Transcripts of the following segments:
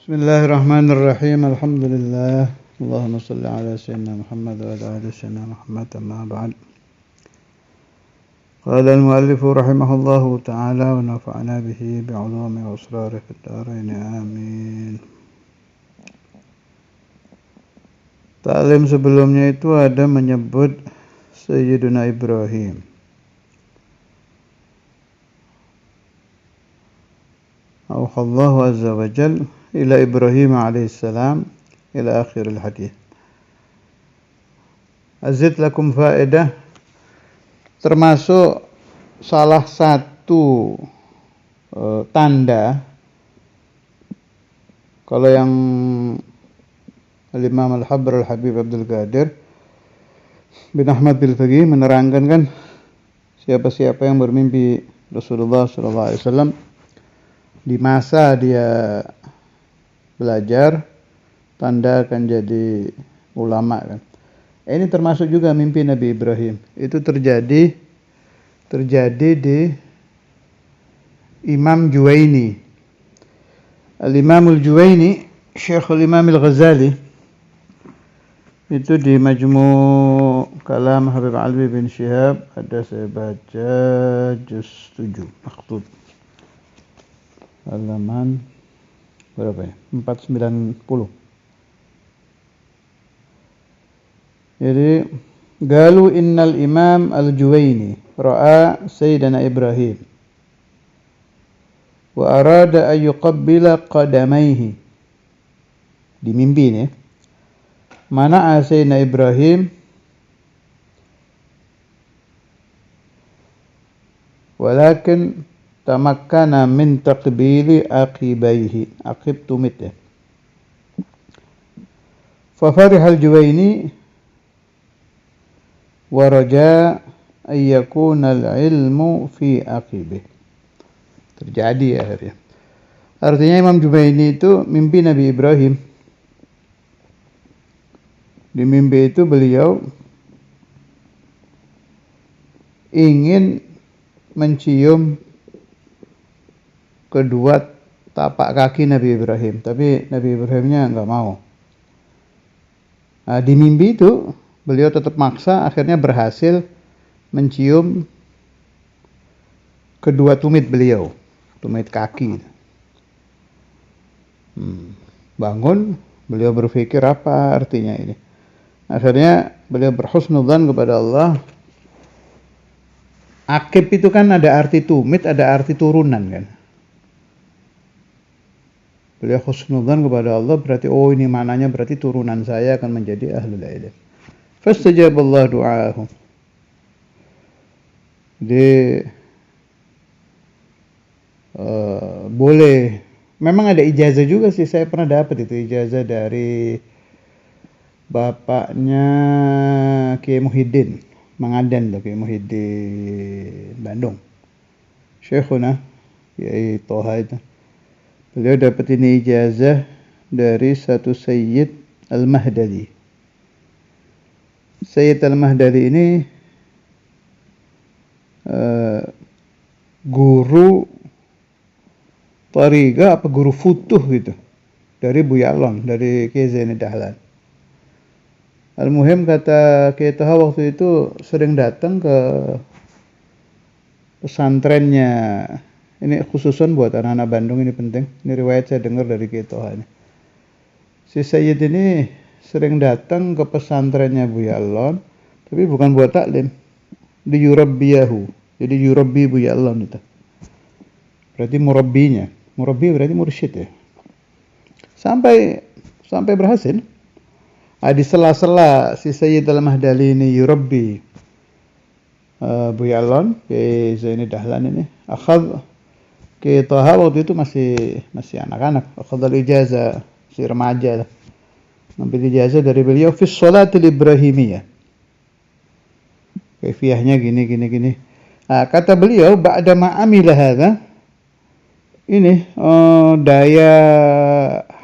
Bismillahirrahmanirrahim. Alhamdulillah. Allahumma salli ala sayyidina Muhammad wa ala ali sayyidina Muhammad, amma ba'd. Qala al-muallifu rahimahullahu ta'ala wa nafa'ana bihi bi'ulumi wa asrarihi fid dharain. Amin. Ta'lim sebelumnya itu ada menyebut Sayyiduna Ibrahim. Auhallahu azza wa jalla ila Ibrahim alaihissalam ila akhir al-hadith. Azid lakum faedah, termasuk salah satu tanda kalau yang Al-Imam Al-Habr Al-Habib Abdul Qadir bin Ahmad Bil-Faqih menerangkan kan, siapa-siapa yang bermimpi Rasulullah SAW di masa dia belajar, tanda akan jadi ulama kan. Ini termasuk juga mimpi Nabi Ibrahim. Itu terjadi di Imam Juwaini. Al-Imam Al-Juwaini, Syekhul Imam Al-Ghazali, itu di Majmu' Kalam Habib Alwi bin Syihab, ada saya baca juz 7 maktub halaman berapa ya? 490. Jadi galu innal Imam Al-Juwaini ra'a Sayyidina Ibrahim wa arada an yuqabbila qadamayhi. Di mimpi ini mana Sayyidina Ibrahim walakin tamakkana min taqbili aqibaihi. Aqib tumit ya. Fa farihal Juwaini wa raja an yakuna al-ilmu fi aqibih. Terjadi akhirnya. Artinya Imam Juwaini itu mimpi Nabi Ibrahim. Di mimpi itu beliau ingin mencium kedua tapak kaki Nabi Ibrahim, tapi Nabi Ibrahimnya enggak mau. Nah, di mimpi itu beliau tetap maksa, akhirnya berhasil mencium kedua tumit beliau, tumit kaki. Bangun, beliau berpikir apa artinya ini. Akhirnya beliau berhusnudzan kepada Allah. Akib itu kan ada arti tumit, ada arti turunan kan. Beliau husnudzan kepada Allah, berarti oh ini maknanya berarti turunan saya akan menjadi ahlul ilm. Fastajaballahu du'aahu. Jadi boleh, memang ada ijazah juga sih, saya pernah dapat itu ijazah dari bapaknya Kiai Muhyiddin Mangadan tuh, Kiai Muhyiddin Bandung, Syekhuna Kiai Toha itu. Beliau dapat ini ijazah dari satu Sayyid Al-Mahdali. Sayyid Al-Mahdali ini guru tariqah apa guru futuh gitu dari Buya Alon, dari Kiai Zaini Dahlan. Al-Muhim kata Kiai Toha waktu itu sering datang ke pesantrennya. Ini khususan buat anak-anak Bandung, ini penting. Ini riwayat saya dengar dari Kiai Toha ini. Si Sayyid ini sering datang ke pesantrennya Buya Alon, tapi bukan buat taklim. Di yurabbiyahu. Jadi yurabbi Buya Alon itu. Berarti murabbinya. Murabbi berarti mursyid ya. Sampai berhasil. Di sela-sela si Sayyid Al-Mahdali ini yurabbi Buya Alon, Kiai Zaini Dahlan ini. Kiai Toha waktu itu masih anak-anak. Akhadhal ijazah, si remaja. Ngambil ijazah dari beliau fi sholatil ibrahimiyah. Kaifiyahnya gini. Nah, kata beliau ba'da ma'amila hadza, ini daya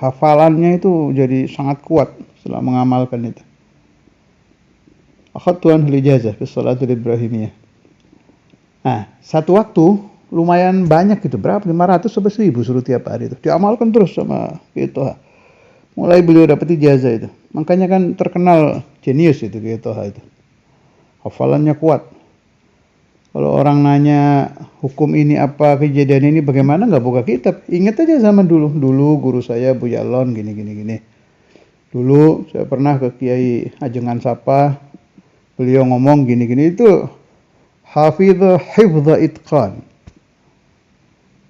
hafalannya itu jadi sangat kuat setelah mengamalkan itu. Akhadtu anhu ijazah fi sholatil ibrahimiyah. Nah, satu waktu lumayan banyak gitu, berapa? 500 sampai 1000 suruh tiap hari itu. Diamalkan terus sama gitu. Mulai beliau dapat ijazah itu. Makanya kan terkenal jenius itu gitu itu. Hafalannya kuat. Kalau orang nanya hukum ini apa, kejadian ini bagaimana, nggak buka kitab. Ingat aja zaman dulu. Dulu guru saya Bu Yalon gini. Dulu saya pernah ke Kiai Ajengan Sapa. Beliau ngomong gini. Itu hafidha hifdha itqan.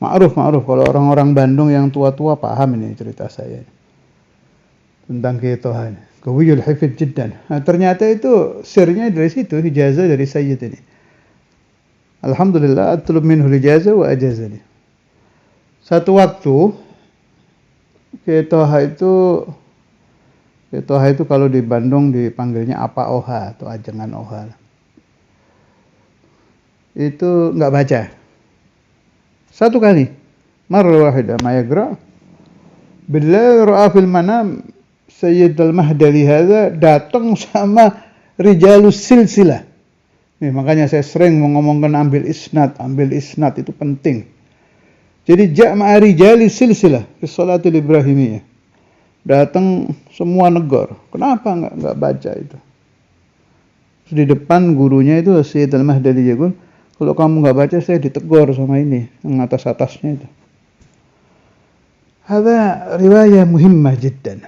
Ma'ruf kalau orang-orang Bandung yang tua-tua paham ini cerita saya tentang keitohan. Qawiyul hifdz jiddan. Nah, ternyata itu sirnya dari situ, ijazah dari Sayyid ini. Alhamdulillah atlub minhu ijazah wa ajazani. Satu waktu keitoha itu kalau di Bandung dipanggilnya apa oha atau ajengan oha. Itu enggak baca. Satu kali. Marrah wahidah ma yagra. Billahi ra'a fil manam Sayyid al-Mahdali hadza datang sama rijalus silsilah. Nih, makanya saya sering mengomongkan ambil isnad itu penting. Jadi jama'a rijali silsilah fi salatil ibrahimiyah. Datang semua negor. Kenapa enggak baca itu? Terus di depan gurunya itu Sayyid al-Mahdali Jagun, kalau kamu enggak baca saya ditegur sama ini, yang atas-atasnya itu. Hadza riwayah muhimmah jiddan.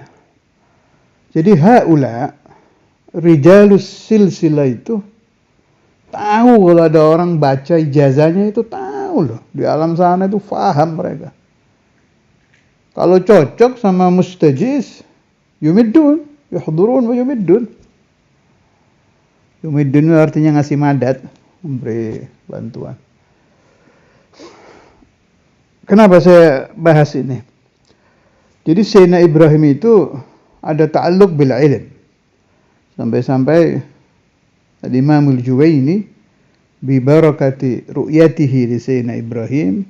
Jadi haula rijalus silsilah itu tahu kalau ada orang baca ijazahnya itu tahu loh. Di alam sana itu faham mereka. Kalau cocok sama mustajiz, yumiddun, yahdurun wa yumiddun. Yumiddun artinya ngasih madat, memberi bantuan. Kenapa saya bahas ini? Jadi Sayyidina Ibrahim itu ada ta'alluq bil ilm. Sampai-sampai Al-Imam Al-Juwaini bi barakati ru'yatihi li Sayyidina Ibrahim,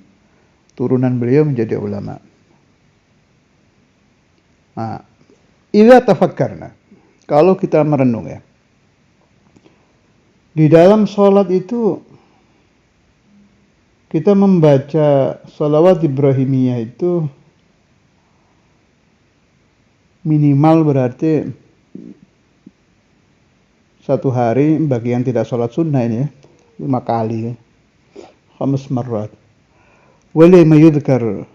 turunan beliau menjadi ulama. Nah, idza tafakkarna, kalau kita merenung ya. Di dalam salat itu kita membaca shalawat Ibrahimiyah itu minimal berarti satu hari bagi yang tidak sholat sunnah ini ya, 5 kali ya. 5 marrat. Wali ma yudhkar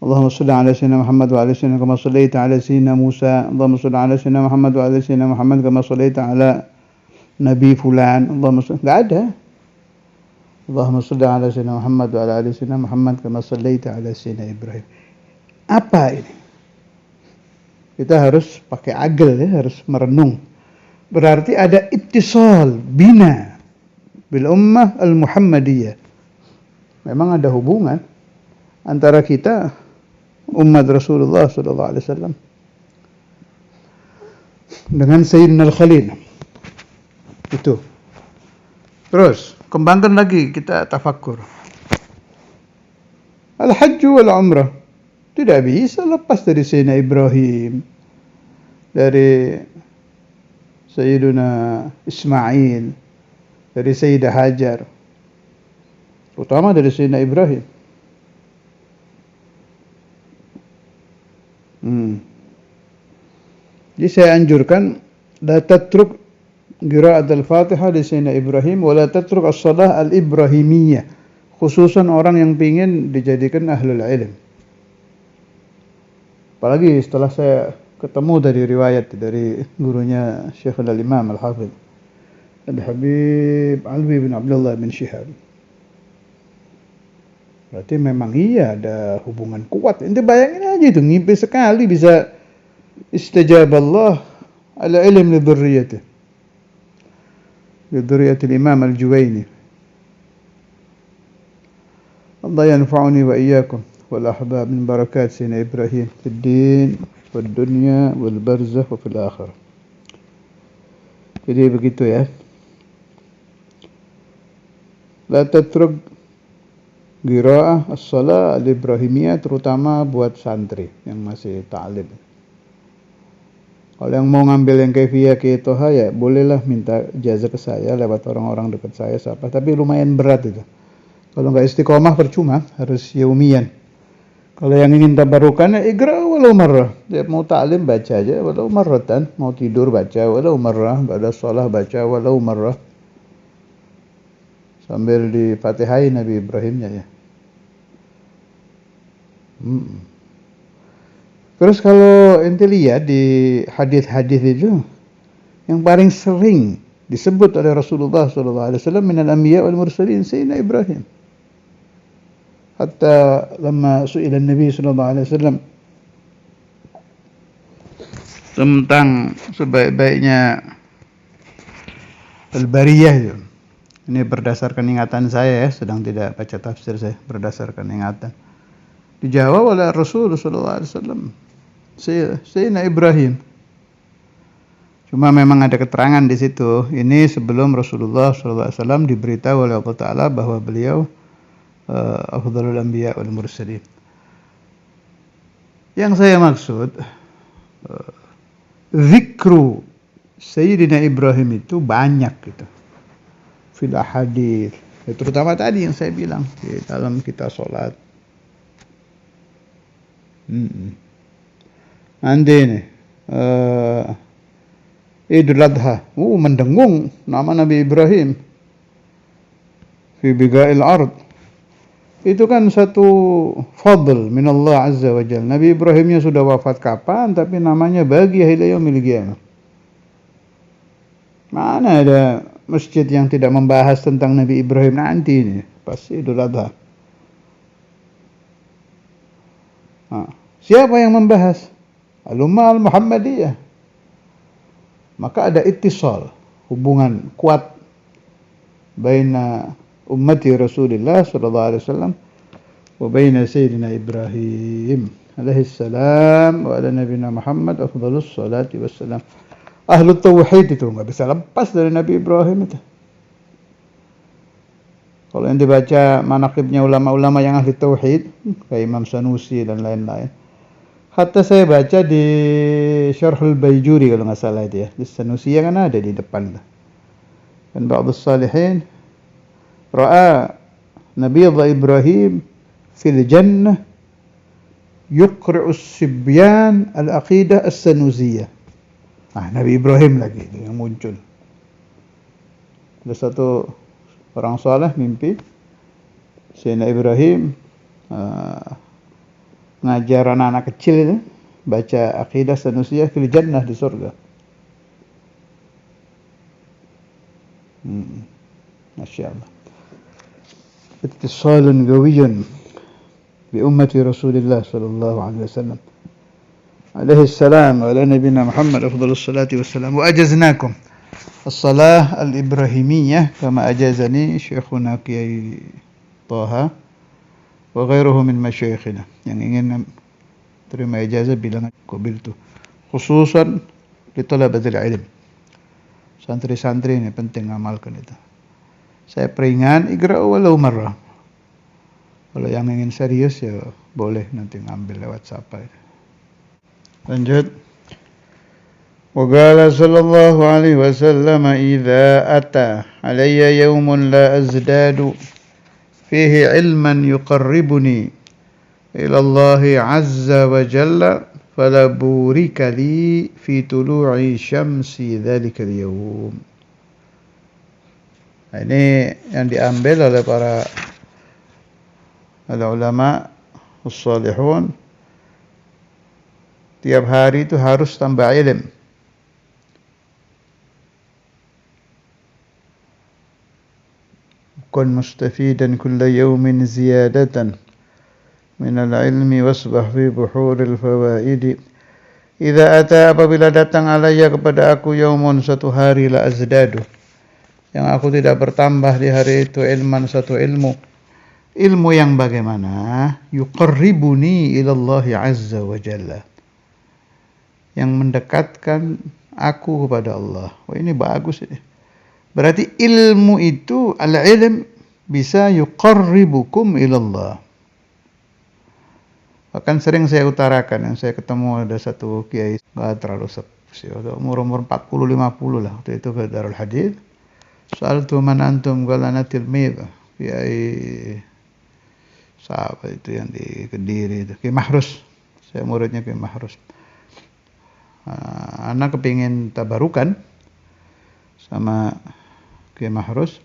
Allahumma salli ala sayyidina Muhammad wa ala sayyidina kama sallaita ala sayyidina Musa. Allahumma salli ala sayyidina Muhammad wa ala sayyidina Muhammad kama sallaita ala Nabi fulan. Allahumma salli. Enggak ada. Allahumma salli ala sayyidina Muhammad wa ala ali sayyidina Muhammad kama sallaita ala sayyidina Ibrahim. Apa ini? Kita harus pakai agel ya, harus merenung. Berarti ada ittisal bina bil ummah al-Muhammadiyah. Memang ada hubungan antara kita umat Rasulullah sallallahu alaihi wasallam dengan Sayyidina Al-Khalil. Itu. Terus, kembangkan lagi kita tafakkur. Al-Hajj wal Umrah tidak bisa lepas dari Sayyidina Ibrahim, dari Sayyidina Ismail, dari Sayyidah Hajar, terutama dari Sayyidina Ibrahim. Jadi saya anjurkan la tatruk qira'at al-Fatihah di Sayyidina Ibrahim wa la tatruk as-shalah al-Ibrahimiyah, khususan orang yang ingin dijadikan ahlul ilm. Apalagi setelah saya ketemu dari riwayat dari gurunya Syekh al-Imam Al-Hafidh Al-Habib Alwi bin Abdullah bin Syihab. Berarti memang iya ada hubungan kuat. Ente bayangin aja itu, ngimpi sekali bisa istajab Allah ala ilm li dzurriyyati. Li dzurriyyati Imam Al-Juwaini. Allah yanfa'uni wa iyyakum wal ahbab min barakat Sayyidina Ibrahim fid din wad dunya wal barzakh wa fil akhirah. Jadi begitu ya. La tatruk qira'ah as-shalah al-Ibrahimiyah, terutama buat santri yang masih ta'lim. Kalau yang mau ngambil yang kaifiyah keitoha bolehlah minta ijazah ke saya lewat orang-orang dekat saya siapa, tapi lumayan berat itu. Kalau nggak istiqomah percuma, harus yaumian. Kalau yang ingin tabarukan, ya iqra walau marrah. Dia mau ta'lim baca aja walau marratan, mau tidur baca walau marrah, pada shalah baca walau marrah. Sambil di Fatihai Nabi Ibrahimnya ya. Terus kalau ente lihat di hadis-hadis itu, yang paling sering disebut oleh Rasulullah SAW minal anbiya wal mursalin Sayyidina Ibrahim. Hatta lama su'ila Nabi SAW tentang sebaik-baiknya al-bariyah itu. Ini berdasarkan ingatan saya ya, sedang tidak baca tafsir saya, berdasarkan ingatan. Dijawab oleh Rasulullah SAW, Sayyidina Ibrahim. Cuma memang ada keterangan di situ. Ini sebelum Rasulullah SAW diberitahu oleh Allah Ta'ala bahwa beliau afdhalul anbiya wal mursalin. Yang saya maksud, zikru Sayyidina Ibrahim itu banyak gitu. Fil ahadits. Terutama tadi yang saya bilang di dalam kita sholat. Nanti nih Idul Adha, mendengung nama Nabi Ibrahim fi bigail ard. Itu kan satu fadl min Allah Azza wa Jalla. Nabi Ibrahimnya sudah wafat kapan, tapi namanya bagi ila yaumil qiyamah. Mana ada masjid yang tidak membahas tentang Nabi Ibrahim nanti ini, pas Idul Adha. Siapa yang membahas? Al-Ummah Al-Muhammadiyah. Maka ada ittisal, hubungan kuat baina ummati Rasulullah sallallahu alaihi wasallam wa baina sayyidina Ibrahim alaihi salam wa ala nabiyina Muhammad afdhalus salati wassalam. Ahlu tauhid itu enggak bisa lepas dari Nabi Ibrahim itu. Kalau yang dibaca manaqibnya ulama-ulama yang ahli tauhid, kayak Imam Sanusi dan lain-lain. Hatta saya baca di Syarhul Baijuri kalau nggak salah itu ya. Di Sanusi kan ada di depan. Dan ba'dus salihin ra'a Nabi Ibrahim fil jannah yuqri'us sibyan al-aqidah as-sanusiyah. Nabi Ibrahim lagi yang muncul. Ada satu orang saleh mimpi Sayyidina Ibrahim ngajar anak-anak kecil itu baca aqidah sanusiyah fil jannah di surga. Masya Allah. Ittisalun qawiyyun bi ummati Rasulillah sallallahu alaihi wasallam. Alaihi salam wa ala nabiyina Muhammad afdhalus salati wassalam. Wa ajaznakum as-salah al-ibrahimiyah kama ajazani Syekhuna Kiai Taha wa ghairuhu min masyayikhina. Yang ingin terima ijazah bilang qabiltu. Khususan li talabatil ilm. Santri-santri ini penting amalkan itu. Saya peringat iqra walau marrah. Kalau yang ingin serius ya boleh nanti ngambil lewat siapa. Lanjut. Wa qala sallallahu alaihi wasallam idza ata alayya yawmun la azdadu fihi ilman yuqarribuni ila Allah azza wa jalla fala burika li fi tulu'i syamsi dzalika al-yawm. Ini yang diambil oleh para ulama as-salihun. Tiap hari itu harus tambah ilmu. Kun mustafidan kulla yawmin ziyadatan min al-ilmi wasbah fi buhuril fawaidi. Idza ata apabila datang alayya kepada aku yaumun satu hari la azdadu, yang aku tidak bertambah di hari itu ilman satu ilmu. Ilmu yang bagaimana? Yuqarribuni ila Allah azza wa jalla, yang mendekatkan aku kepada Allah. Wah, ini bagus ini. Berarti ilmu itu al-ilm bisa yuqarribukum ilallah. Bahkan sering saya utarakan, yang saya ketemu ada satu kiai enggak terlalu sepuh, umur 40-50 lah waktu itu ke Darul Hadith. Soal tu man antum qala ana tilmid Kiai siapa itu yang di Kediri itu, Ki Mahrus. Saya muridnya Ki Mahrus. Anak kepingin tabarukan sama Ki Mahrus.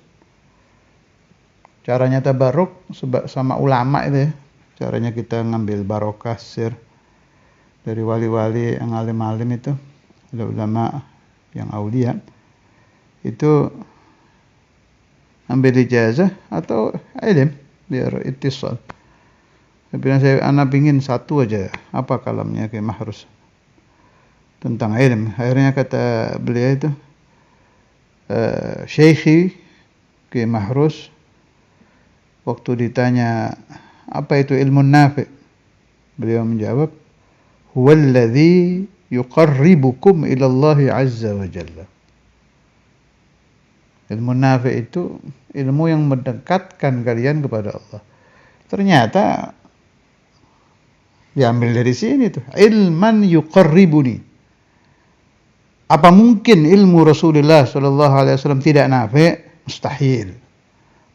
Caranya tabaruk sama ulama itu ya. Caranya kita ngambil barokah sir dari wali-wali yang alim-alim itu, ada ulama yang aulia, itu ambil ijazah atau ilm biar ittisal. Saya bilang anak pingin satu aja, apa kalamnya Ki Mahrus tentang ilm. Akhirnya kata beliau itu, Syekhi Ki Mahrus waktu ditanya apa itu ilmu nafi', beliau menjawab, huwallazi yuqarribukum ilallahi azza wa jalla. Ilmu nafi' itu ilmu yang mendekatkan kalian kepada Allah. Ternyata diambil dari sini tuh, ilman yuqarribuni. Apa mungkin ilmu Rasulullah sallallahu alaihi wasallam tidak nafi'? Mustahil.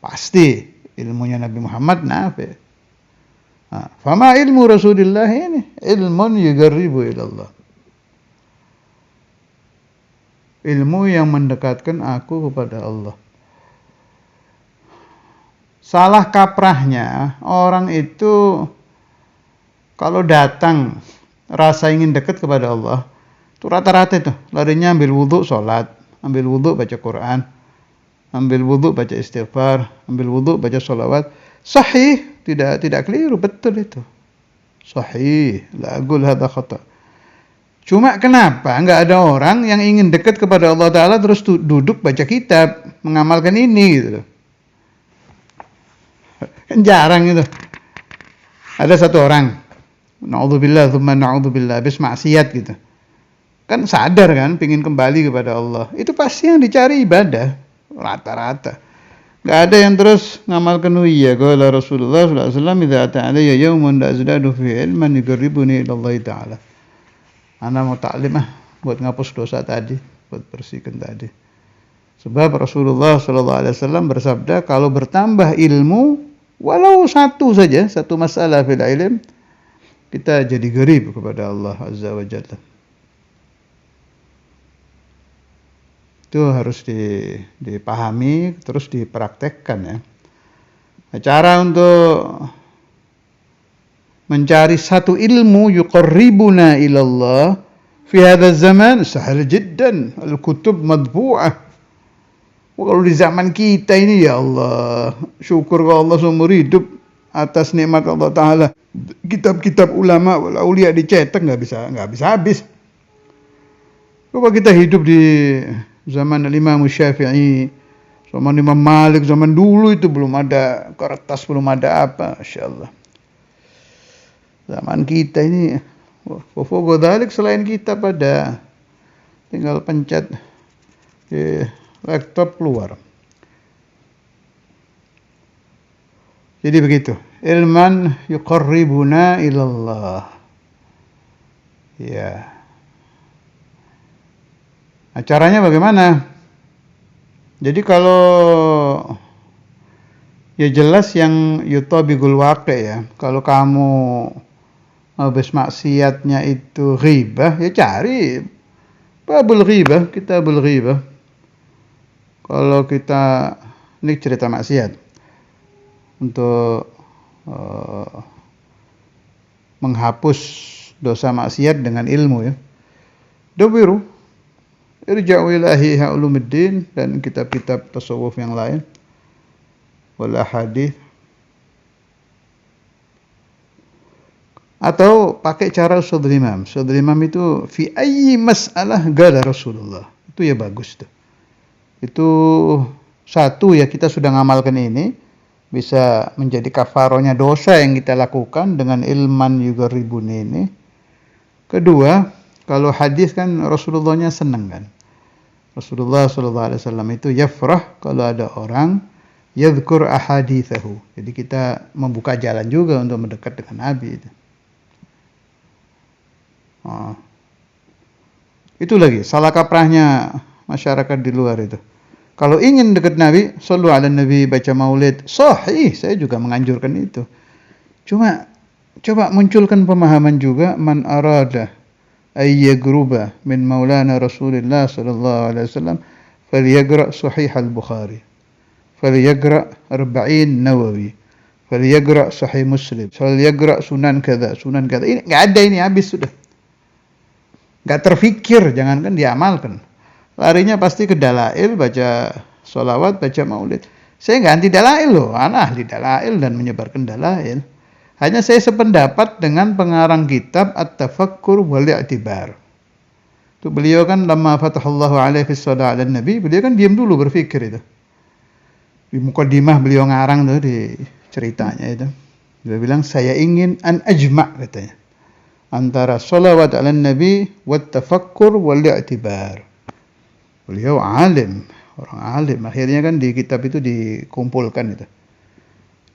Pasti ilmunya Nabi Muhammad nafi'. Fama ilmu Rasulullah ini ilmun yuqarribu ilallah. Ilmu yang mendekatkan aku kepada Allah. Salah kaprahnya orang itu kalau datang rasa ingin dekat kepada Allah, itu rata-rata itu larinya ambil wudhu sholat, ambil wudhu baca Quran, ambil wudhu baca istighfar, ambil wudhu baca sholawat. Sahih, tidak keliru, betul itu. Sahih, la aqul hadza khata. Cuma kenapa enggak ada orang yang ingin dekat kepada Allah Ta'ala terus duduk baca kitab, mengamalkan ini gitu. Kan jarang itu. Ada satu orang, na'udzubillah, tsumma na'udzubillah, habis maksiat gitu. Kan sadar kan, pingin kembali kepada Allah. Itu pasti yang dicari ibadah, rata-rata. Enggak ada yang terus ngamalkan iya. Qala Rasulullah sallallahu alaihi wasallam, idza ta'ala yaumun la azdadu fi ilman yuqarribuni ila Allah Ta'ala. Ana mau taklim buat ngapus dosa tadi, buat bersihkan tadi. Sebab Rasulullah sallallahu alaihi wasallam bersabda, kalau bertambah ilmu walau satu saja, satu masalah fil ilm, kita jadi garib kepada Allah azza wa jalla. Itu harus dipahami terus dipraktekkan ya. Cara untuk mencari satu ilmu yuqarribuna ilallah fi hadha zaman sahal jiddan, al-kutub madbu'ah. Kalau di zaman kita ini ya Allah, syukur ke Allah seumur hidup atas nikmat Allah Ta'ala. Kitab-kitab ulama wal aulia dicetak nggak bisa habis. Coba kita hidup di zaman Imam Syafi'i, zaman Imam Malik, zaman dulu itu belum ada kertas, belum ada apa, masyaallah. Zaman kita ini, wafogo dalik selain kita pada tinggal pencet di laptop keluar. Jadi begitu. Ilman yuqarribuna ilallah. Ya. Nah, caranya bagaimana? Jadi kalau ya jelas yang yutabigul waqi ya. Kalau kamu habis maksiatnya itu ghibah, ya cari babul ghibah, kitabul ghibah. Kalau kita, ini cerita maksiat, untuk menghapus dosa maksiat dengan ilmu ya. Dawiru, irja'u ila ihya ulumuddin dan kitab-kitab tasawuf yang lain, wal ahadits. Atau pakai cara Ustadzul Imam. Ustadzul Imam itu fi ayyi mas'alah qala Rasulullah. Itu ya bagus tuh. Itu satu ya, kita sudah ngamalkan ini bisa menjadi kafaronya dosa yang kita lakukan dengan ilman yuqarribun ini. Kedua, kalau hadis kan Rasulullahnya senang kan. Rasulullah sallallahu alaihi wasallam itu yafrah kalau ada orang yadhkur ahaditsahu. Jadi kita membuka jalan juga untuk mendekat dengan Nabi itu. Itu lagi salah kaprahnya masyarakat di luar itu. Kalau ingin dekat Nabi, shallu ala Nabi, baca maulid, sahih, saya juga menganjurkan itu. Cuma coba munculkan pemahaman juga, man arada ayyagruba min maulana Rasulullah sallallahu alaihi wasallam falyaqra sahih al-Bukhari, falyaqra 40 Nawawi, falyaqra sahih Muslim, falyaqra sunan kada, sunan kada. Ini enggak ada, ini habis sudah. Enggak terfikir, jangankan diamalkan. Larinya pasti ke dalail, baca sholawat, baca maulid. Saya nggak anti dalail loh, ana ahli dalail dan menyebarkan dalail. Hanya saya sependapat dengan pengarang kitab At-Tafakkur wal I'tibar. Itu beliau kan lama fatahallahu alaihi fi shalla ala nabi, beliau kan diam dulu berpikir itu. Di mukadimah beliau ngarang tuh di ceritanya itu. Dia bilang saya ingin an ajma' katanya. Antara sholawat ala nabi wat tafakkur wal i'tibar. Beliau alim, orang alim. Akhirnya kan di kitab itu dikumpulkan itu.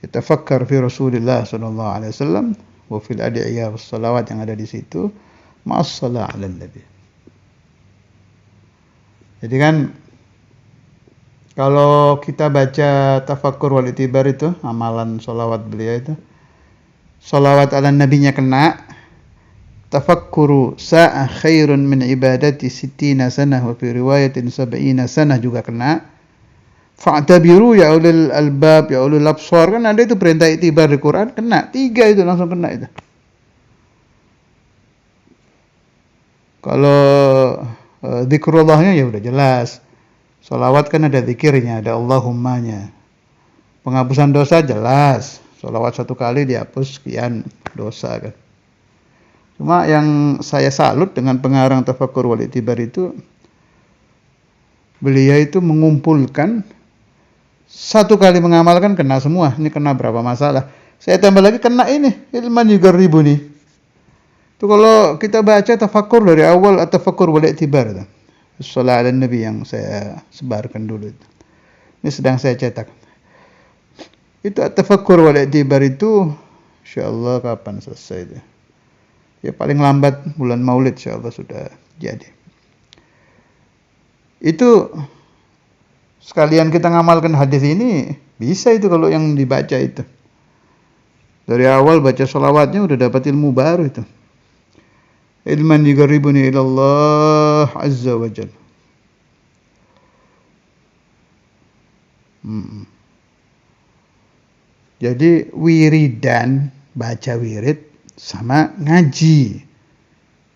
Tafakkar fi Rasulillah sallallahu alaihi wasallam wa fil ad'iyah was salawat yang ada di situ ma'as shalah 'alan nabi. Jadi kan kalau kita baca tafakkur wal itibar itu, amalan sholawat beliau itu, sholawat ala nabinya kena, tafakkuru sa'a khairun min ibadati sittina sanah wa fi riwayatin sab'ina sanah juga kena. Fa'tabiru ya ulil albab ya ulil absar, kan ada itu perintah itibar di Quran, kena. 3 itu langsung kena itu. Kalau zikrullahnya ya udah jelas. Sholawat kan ada zikirnya, ada Allahummanya. Penghapusan dosa jelas. Sholawat 1 kali dihapus sekian dosa kan. Cuma yang saya salut dengan pengarang Tafakkur wal I'tibar itu, beliau itu mengumpulkan 1 kali mengamalkan kena semua. Ini kena berapa masalah. Saya tambah lagi kena ini, ilman yugarribu nih. Itu kalau kita baca tafakkur dari awal At-Tafakkur wal I'tibar itu. Sholawat ala Nabi yang saya sebarkan dulu itu. Ini sedang saya cetak. Itu At-Tafakkur wal I'tibar itu insyaallah kapan selesai itu? Ya paling lambat bulan Maulid insyaallah sudah jadi. Itu sekalian kita ngamalkan hadis ini, bisa itu kalau yang dibaca itu. Dari awal baca sholawatnya udah dapat ilmu baru itu. Ilman yugarribuni ilallah azza wa jalla. Jadi wiridan, baca wirid sama ngaji.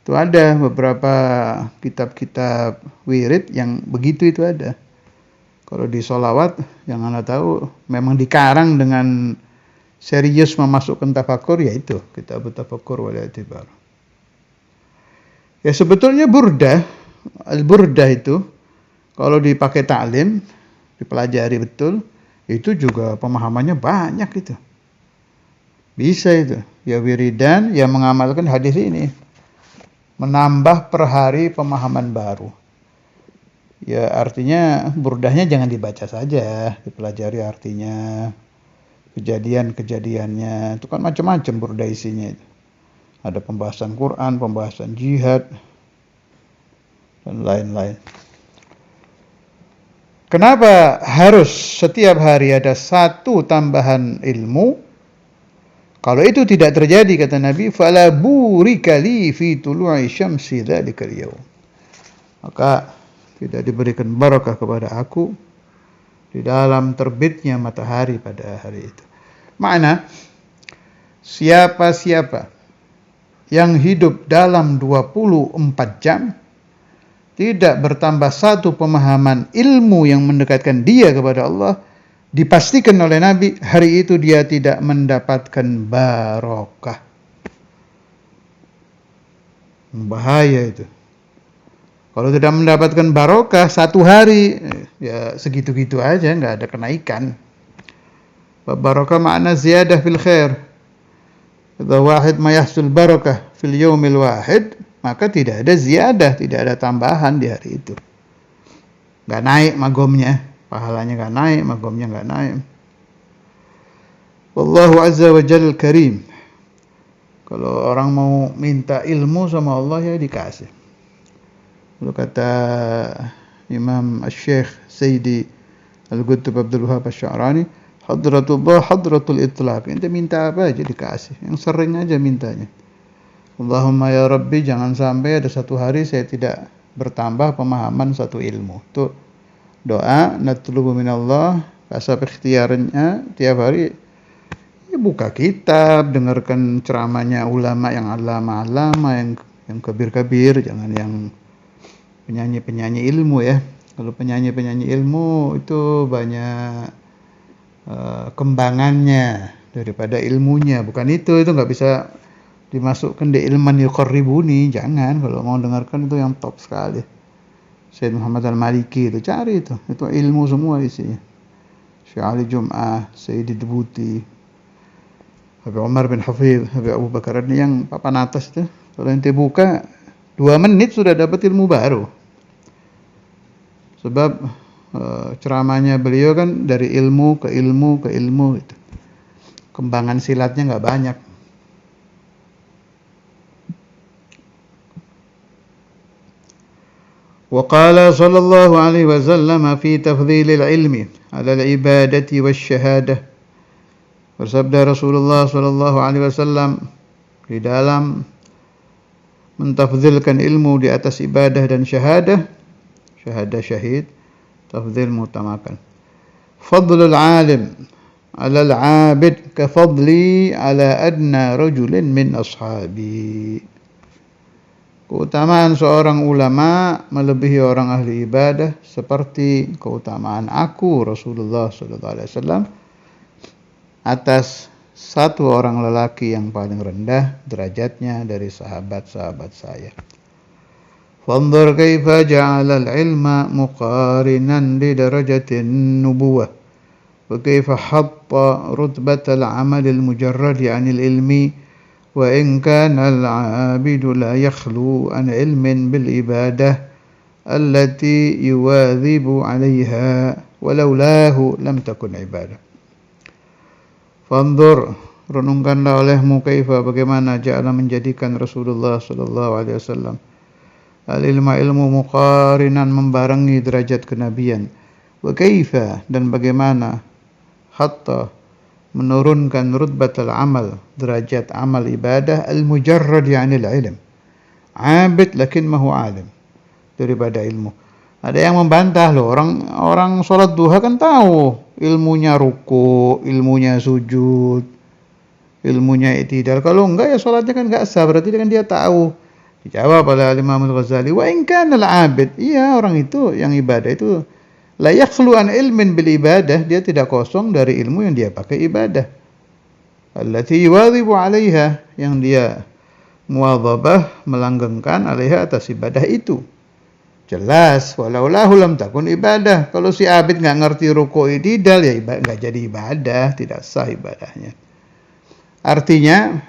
Itu ada beberapa kitab-kitab wirid yang begitu itu ada. Kalau di sholawat yang Anda tahu memang dikarang dengan serius memasukkan tafakur, yaitu kitab Tafakkur wal I'tibar. Ya sebetulnya burdah, al-burdah itu kalau dipakai ta'lim, dipelajari betul, itu juga pemahamannya banyak itu. Bisa itu. Ya wiridan, ya mengamalkan hadis ini. Menambah per hari pemahaman baru. Ya artinya burdahnya jangan dibaca saja, dipelajari artinya, kejadian-kejadiannya. Itu kan macam-macam burdah isinya itu. Ada pembahasan Quran, pembahasan jihad, dan lain-lain. Kenapa harus setiap hari ada 1 tambahan ilmu? Kalau itu tidak terjadi, kata Nabi, fala burika li fi tulu'i syamsi dzalikal yaum. Maka tidak diberikan barakah kepada aku di dalam terbitnya matahari pada hari itu. Makna, siapa-siapa yang hidup dalam 24 jam tidak bertambah 1 pemahaman ilmu yang mendekatkan dia kepada Allah, dipastikan oleh Nabi hari itu dia tidak mendapatkan barokah. Bahaya itu. Kalau tidak mendapatkan barokah 1 hari, ya segitu-gitu aja, nggak ada kenaikan. Barokah makna ziyadah fil khair. Idza wahid ma yahsul barakah fil yaumil wahid, maka tidak ada ziyadah, tidak ada tambahan di hari itu. Nggak naik magomnya, pahalanya nggak naik, magomnya nggak naik. Wallahu azza wa jalla karim. Kalau orang mau minta ilmu sama Allah ya dikasih. Kalau kata Imam Syekh Sayyidi Al-Qutb Abdul Wahab Asy-Sya'rani, Hadratullah hadratul itlaq. Ente minta apa aja dikasih. Yang sering aja mintanya. Allahumma ya Rabbi, jangan sampai ada satu hari saya tidak bertambah pemahaman satu ilmu. Itu doa natlubu minallah, kasab ikhtiarnya tiap hari ya buka kitab, dengarkan ceramahnya ulama yang alama-alama, yang kabir-kabir, jangan yang penyanyi-penyanyi ilmu ya. Kalau penyanyi-penyanyi ilmu itu banyak kembangannya daripada ilmunya. Bukan itu nggak bisa dimasukkan di ilman yuqarribuni. Jangan, kalau mau dengarkan itu yang top sekali. Syekh Muhammad Al-Maliki itu cari itu ilmu semua isinya. Syekh Ali Jum'ah, Sayyidi Debuti, Habib Umar bin Hafidh, Habib Abu Bakar, ini yang papan atas itu. Kalau ente buka 2 menit sudah dapat ilmu baru. Sebab ceramahnya beliau kan dari ilmu ke ilmu ke ilmu gitu. Kembangan silatnya nggak banyak. وقال صلى الله عليه وسلم في تفضيل العلم على العبادة والشهادة. Bersabda Rasulullah sallallahu alaihi wasallam di dalam mentafdilkan ilmu di atas ibadah dan syahadah syahid, tafdil mengutamakan. Fadlul alim 'ala al-'abid ka fadli 'ala adna rajulin min ashabi. Keutamaan seorang ulama melebihi orang ahli ibadah seperti keutamaan aku Rasulullah sallallahu alaihi wasallam atas satu orang lelaki yang paling rendah derajatnya dari sahabat-sahabat saya. Fanzur kaifa ja'ala al-'ilma muqarinan li darajatin nubuwah wa kaifa hatta rutbatal 'amal al-mujarrad 'anil ilmi وإن كان العابد لا يخلو عن علم بالعبادة التي يواظب عليها ولولاه لم تكن عبادة. Fanzur, renungkanlah olehmu kaifa bagaimana ja'ala menjadikan Rasulullah sallallahu alaihi wasallam al-ilma ilmu muqarinan membarengi derajat kenabian. Wa kaifa, dan bagaimana hatta menurunkan rutbatul amal, derajat amal ibadah al-mujarrad 'anil ilm. 'Abid lakin mahu alim, daripada ilmu. Ada yang membantah loh, orang salat duha kan tahu ilmunya ruku, ilmunya sujud, ilmunya i'tidal. Kalau enggak ya salatnya kan enggak sah, berarti kan dia tahu. Dijawab oleh Imam Al-Ghazali, wa in kana al-'abid, iya orang itu yang ibadah itu la yakhlu an ilmin bil ibadah, dia tidak kosong dari ilmu yang dia pakai ibadah. Allati yuwadhibu 'alaiha, yang dia muwadhabah melanggengkan 'alaiha atas ibadah itu. Jelas, walau lahu lam takun ibadah. Kalau si abid enggak ngerti ruku' i'tidal ya enggak jadi ibadah, tidak sah ibadahnya. Artinya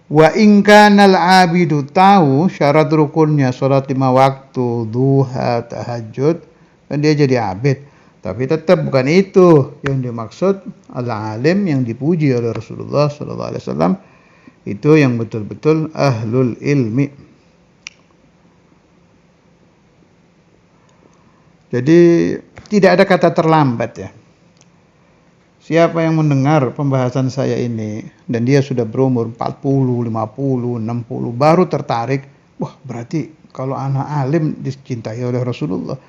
wa in kanal abidu, tahu syarat rukunnya salat 5 waktu, duha, tahajud, kan dia jadi abid. Tapi tetap bukan itu yang dimaksud al-alim yang dipuji oleh Rasulullah sallallahu alaihi wasallam. Itu yang betul-betul ahlul ilmi. Jadi tidak ada kata terlambat ya. Siapa yang mendengar pembahasan saya ini dan dia sudah berumur 40, 50, 60 baru tertarik, wah berarti kalau anak alim dicintai oleh Rasulullah.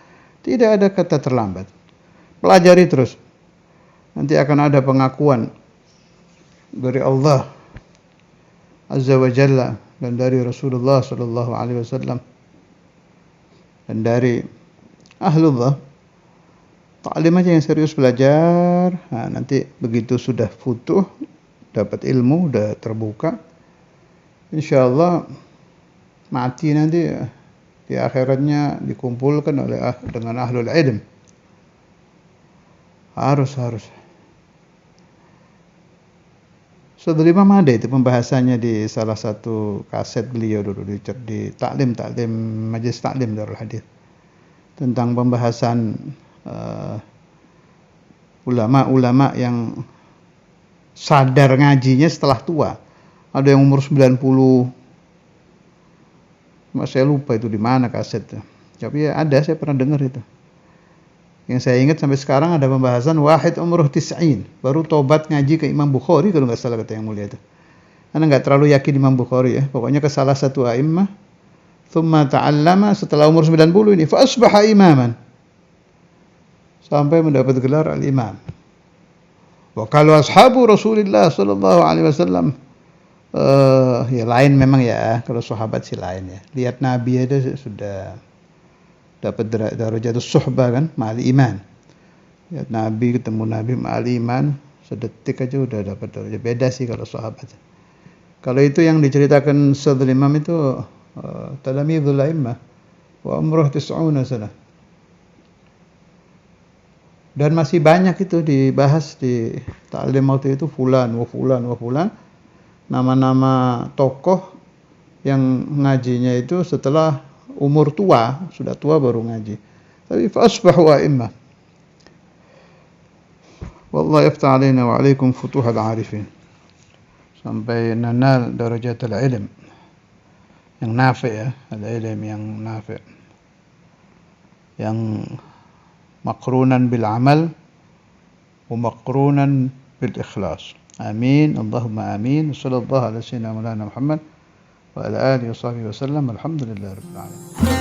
Tidak ada kata terlambat. Pelajari terus. Nanti akan ada pengakuan dari Allah Azza wa Jalla dan dari Rasulullah sallallahu alaihi wasallam dan dari ahlullah. Taklim aja yang serius belajar. Nah, nanti begitu sudah futuh, dapat ilmu, udah terbuka, insyaallah mati nanti di akhiratnya dikumpulkan dengan ahlul ilm. Harus. Saudara Imam ada itu pembahasannya di salah satu kaset beliau dulu di taklim Majelis Taklim Darul Hadits, tentang pembahasan ulama-ulama yang sadar ngajinya setelah tua. Ada yang umur 90. Saya lupa itu di mana kasetnya. Tapi ya ada, saya pernah dengar itu. Yang saya ingat sampai sekarang ada pembahasan wahid umruh tis'in. Baru tobat ngaji ke Imam Bukhari kalau nggak salah kata yang mulia itu. Anda nggak terlalu yakin Imam Bukhari ya. Pokoknya ke salah satu a'immah. Thumma ta'allama setelah umur 90 ini. Fa asbaha imaman. Sampai mendapat gelar al-imam. Wa kalau ashabu Rasulullah sallallahu alaihi wasallam ya lain memang ya. Kalau sahabat sih lain ya. Lihat Nabi aja sudah dapat darajatus suhbah kan, ma'al iman. Lihat Nabi ketemu Nabi ma'al iman, sedetik aja udah dapat derajat. Beda sih kalau sahabat. Kalau itu yang diceritakan Sayyidul Imam itu talamidul a'immah wa umruh 90 sana. Dan masih banyak itu dibahas di ta'lim waktu itu fulan wa fulan wa fulan. Nama-nama tokoh yang ngajinya itu setelah umur tua, sudah tua baru ngaji. Tapi fa asbahu a'immah. Wallahu yaftah alaina wa alaikum futuhal arifin. Sampai nanal darajatul ilm yang nafi ya, al-ilm yang nafi, yang maqrunan bil amal wa maqrunan bil ikhlas. Amin, Allahumma amin. Sallallahu ala sayyidina Muhammad wa ala alihi wa sahbihi wa sallam. Alhamdulillah rabbil alamin.